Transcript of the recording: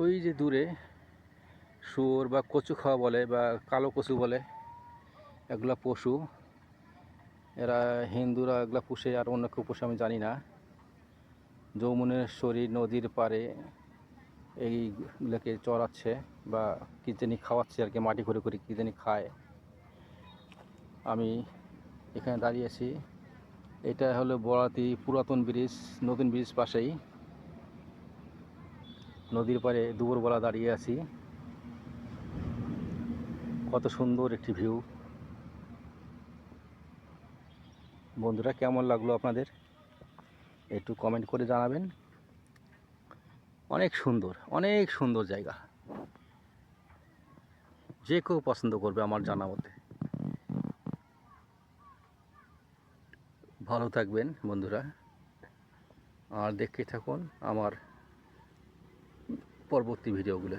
ওই যে দূরে শুয়োর বা কচু খাওয়া বলে বা কালো কচু বলে, এগুলা পশু। এরা হিন্দুরা এগুলা পুষে, আর অন্য কেউ পুষে আমি জানি না। যমুনেশ্বরী নদীর পাড়ে এইগুলোকে চড়াচ্ছে বা কী জানি খাওয়াচ্ছে আর কি, মাটি করে করে কী জানি খায়। আমি এখানে দাঁড়িয়েছি, এটা হলো বড়াতি পুরাতন ব্রিজ, নতুন ব্রিজ পাশেই নদীর পাড়ে দুপুরবেলা দাঁড়িয়ে আছি। কত সুন্দর একটি ভিউ। বন্ধুরা, কেমন লাগলো আপনাদের একটু কমেন্ট করে জানাবেন। অনেক সুন্দর, অনেক সুন্দর জায়গা, যে কেউ পছন্দ করবে আমার জানা মতে। ভালো থাকবেন বন্ধুরা, আর দেখতে থাকুন আমার পরবর্তী ভিডিওগুলো।